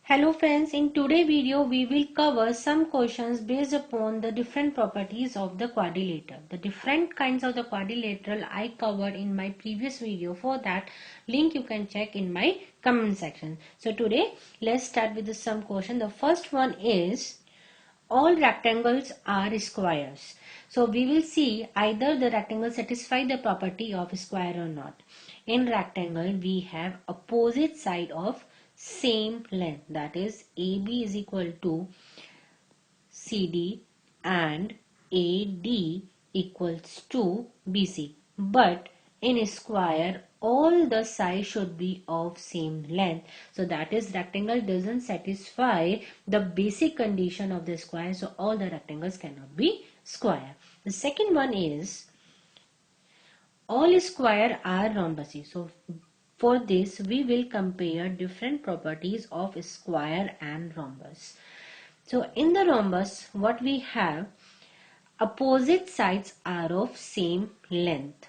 Hello friends, in today's video we will cover some questions based upon the different properties of the quadrilateral. The different kinds of the quadrilateral I covered in my previous video. For that link you can check in my comment section. So today let's start with some question. The first one is all rectangles are squares. So we will see either the rectangle satisfy the property of square or not. In rectangle we have opposite side of same length, that is AB is equal to CD and AD equals to BC. But in a square all the sides should be of same length. So that is rectangle doesn't satisfy the basic condition of the square. So all the rectangles cannot be square. The second one is all square are rhombuses. So for this we will compare different properties of square and rhombus. So in the rhombus what we have, opposite sides are of same length,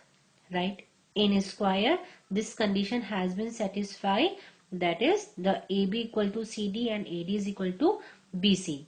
right? In a square this condition has been satisfied, that is the AB equal to CD and AD is equal to BC.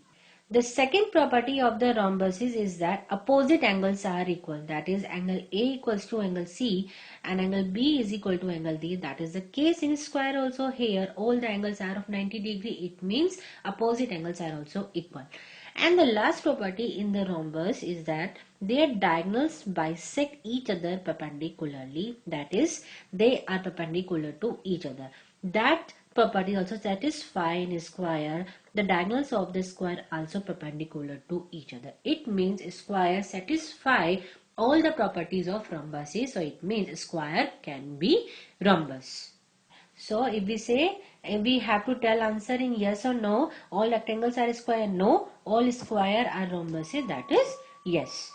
The second property of the rhombuses is that opposite angles are equal, that is angle A equals to angle C and angle B is equal to angle D. That is the case in square also. Here all the angles are of 90 degree, it means opposite angles are also equal. And the last property in the rhombus is that their diagonals bisect each other perpendicularly, that is they are perpendicular to each other. That property also satisfy in a square. The diagonals of the square also perpendicular to each other. It means square satisfy all the properties of rhombuses. So it means square can be rhombus. So if we say, we have to tell answer in yes or no. All rectangles are square. No. All square are rhombuses. That is yes.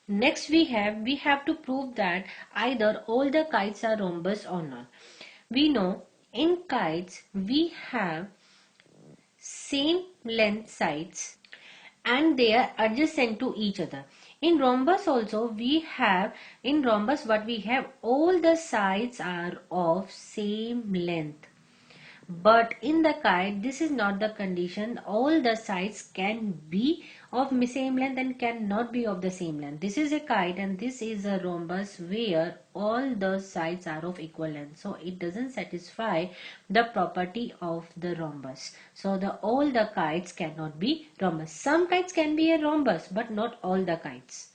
Next we have to prove that either all the kites are rhombus or not. We know in kites we have same length sides and they are adjacent to each other. In rhombus also we have, in rhombus what we have, all the sides are of same length. But in the kite this is not the condition. All the sides can be of same length and cannot be of the same length. This is a kite and this is a rhombus where all the sides are of equal length. So it doesn't satisfy the property of the rhombus. So all the kites cannot be rhombus. Some kites can be a rhombus but not all the kites.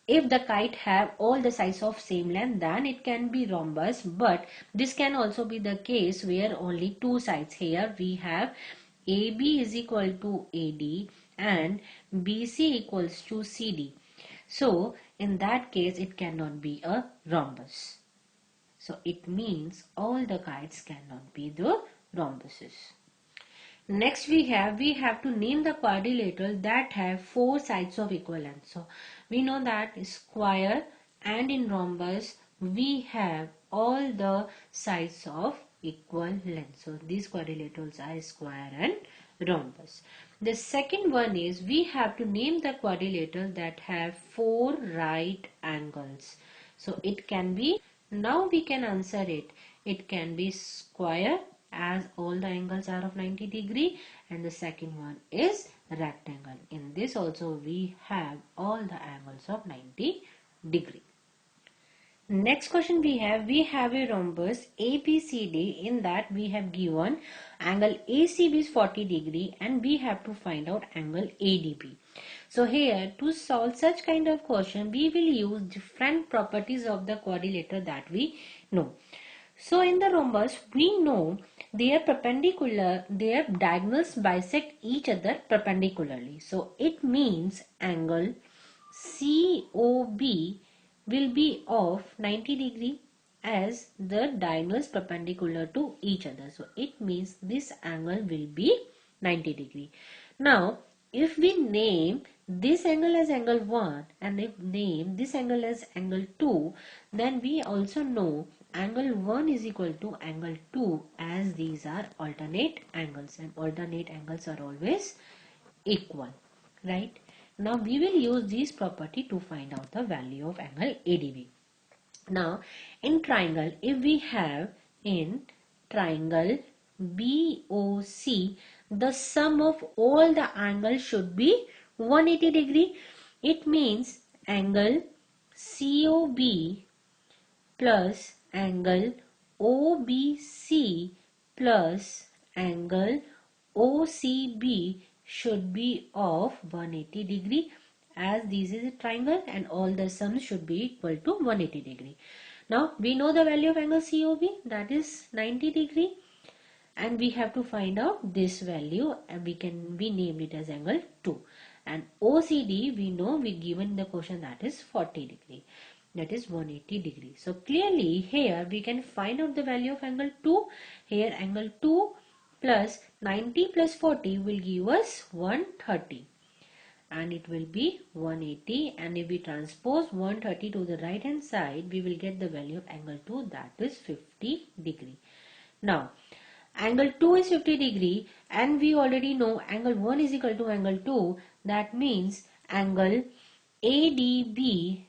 If the kite have all the sides of same length, then it can be rhombus, but this can also be the case where only two sides. Here we have AB is equal to AD and BC equals to CD. So in that case it cannot be a rhombus. So it means all the kites cannot be the rhombuses. Next we have to name the quadrilateral that have four sides of equal length. So we know that square and in rhombus we have all the sides of equal length. So these quadrilaterals are square and rhombus. The second one is we have to name the quadrilateral that have four right angles. So it can be, now we can answer it. It can be square as all the angles are of 90 degree, and the second one is rectangle. In this also we have all the angles of 90 degree. Next question we have a rhombus ABCD. In that we have given angle ACB is 40 degree and we have to find out angle ADB. So here to solve such kind of question we will use different properties of the quadrilateral that we know. So in the rhombus we know their diagonals bisect each other perpendicularly. So it means angle COB will be of 90 degree as the diagonals perpendicular to each other. So it means this angle will be 90 degree. Now if we name this angle as angle 1 and if name this angle as angle 2, then we also know angle 1 is equal to angle 2 as these are alternate angles and alternate angles are always equal, right? Now we will use this property to find out the value of angle ADB. Now in triangle, if we have in triangle BOC, the sum of all the angles should be 180 degree. It means angle COB plus angle OBC plus angle OCB should be of 180 degree, as this is a triangle and all the sums should be equal to 180 degree. Now we know the value of angle COB, that is 90 degree, and we have to find out this value, and we named it as angle 2. And OCD we know we given the question, that is 40 degree, that is 180 degree. So clearly here we can find out the value of angle 2. Here angle 2 plus 90 plus 40 will give us 130, and it will be 180, and if we transpose 130 to the right hand side, we will get the value of angle 2, that is 50 degree. Now angle 2 is 50 degree, and we already know angle 1 is equal to angle 2. That means angle ADB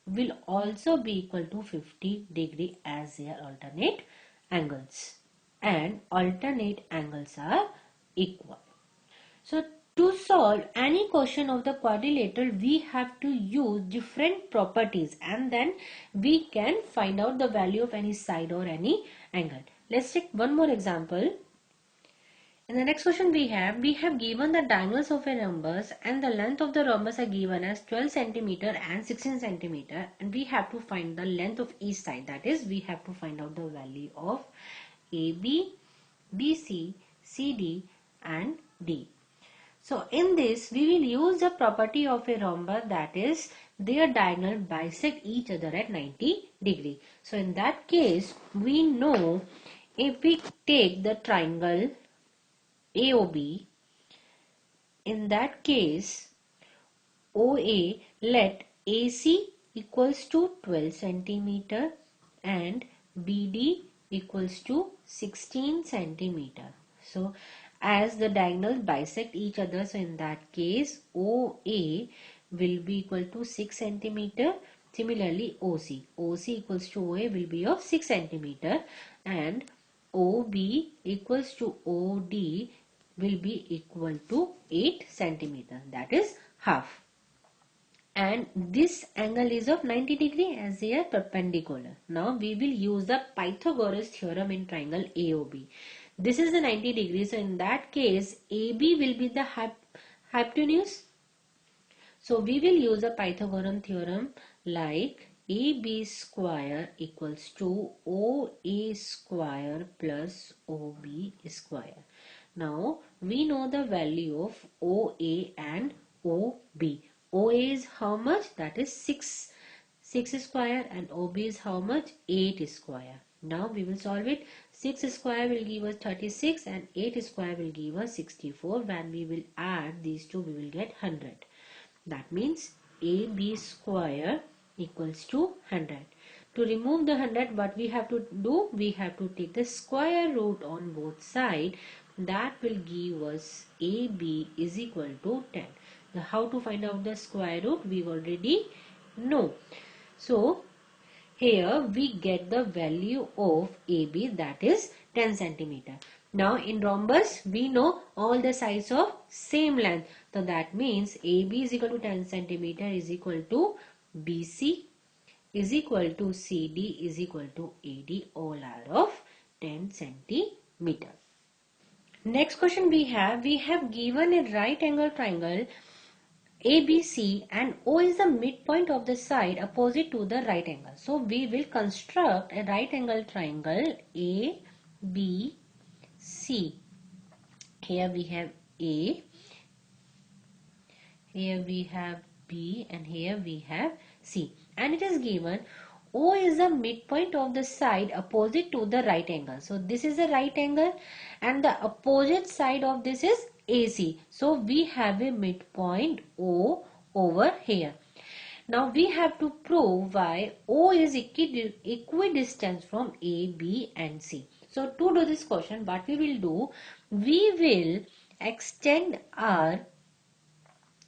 will also be equal to 50 degree, as they are alternate angles, and alternate angles are equal. So to solve any question of the quadrilateral, we have to use different properties, and then we can find out the value of any side or any angle. Let's take one more example. In the next question we have given the diagonals of a rhombus, and the length of the rhombus are given as 12 centimeter and 16 centimeter, and we have to find the length of each side. That is, we have to find out the value of AB, BC, CD and D. So in this we will use the property of a rhombus, that is their diagonal bisect each other at 90 degree. So in that case we know, if we take the triangle AOB, in that case OA, let AC equals to 12 centimeter and BD equals to 16 centimeter. So as the diagonals bisect each other, so in that case OA will be equal to 6 centimeter. Similarly OC equals to OA will be of 6 centimeter, and OB equals to OD will be equal to 8 centimeter, that is half. And this angle is of 90 degree, as they are perpendicular. Now we will use the Pythagoras theorem in triangle AOB. This is the 90 degree, so in that case AB will be the hypotenuse. So we will use the Pythagorean theorem, like AB square equals to OA square plus OB square. Now we know the value of OA and OB. OA is how much? That is 6 square, and OB is how much? 8 square. Now we will solve it. 6 square will give us 36 and 8 square will give us 64. When we will add these two, we will get 100. That means AB square equals to 100. To remove the 100, what we have to do? We have to take the square root on both sides. That will give us AB is equal to 10. Now, how to find out the square root? We already know. So here we get the value of AB, that is 10 centimeter. Now in rhombus we know all the sides of same length. So that means AB is equal to 10 centimeter is equal to BC is equal to CD is equal to AD, all are of 10 centimeter. Next question we have given a right angle triangle ABC, and O is the midpoint of the side opposite to the right angle. So we will construct a right angle triangle ABC. Here we have A, here we have B, and here we have C. And it is given O is the midpoint of the side opposite to the right angle. So this is a right angle and the opposite side of this is AC. So we have a midpoint O over here. Now we have to prove why O is equidistant from A, B and C. So to do this question, what we will do, we will extend our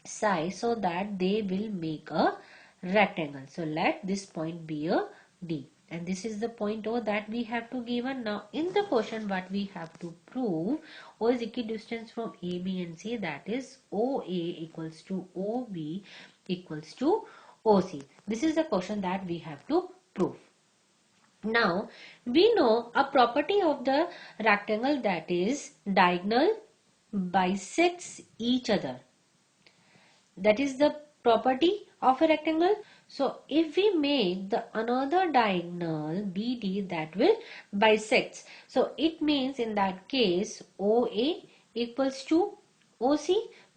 side so that they will make a rectangle. So let this point be a D, And this is the point O that we have to given. Now in the question what we have to prove, O is equidistant from A, B and C, that is OA equals to OB equals to OC. This is the question that we have to prove. Now we know a property of the rectangle, that is diagonal bisects each other. That is the property of a rectangle. So if we make the another diagonal BD, that will bisects. So it means in that case OA equals to OC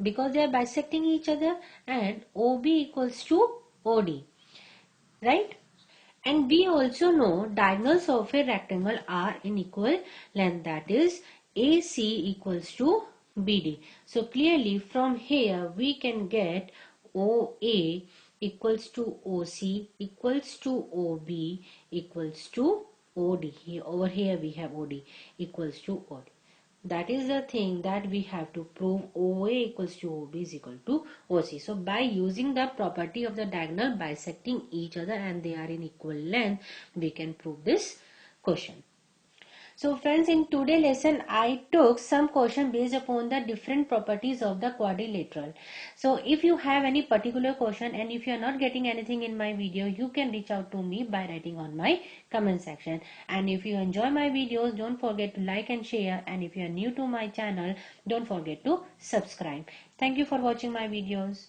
because they are bisecting each other, and OB equals to OD, right? And we also know diagonals of a rectangle are in equal length, that is AC equals to BD. So clearly from here we can get OA equals to OC equals to OB equals to OD. Over here we have OD equals to OD. That is the thing that we have to prove. OA equals to OB is equal to OC. So by using the property of the diagonal bisecting each other and they are in equal length, we can prove this question. So friends, in today's lesson I took some question based upon the different properties of the quadrilateral. So if you have any particular question and if you are not getting anything in my video, you can reach out to me by writing on my comment section. And if you enjoy my videos, don't forget to like and share, and if you are new to my channel, don't forget to subscribe. Thank you for watching my videos.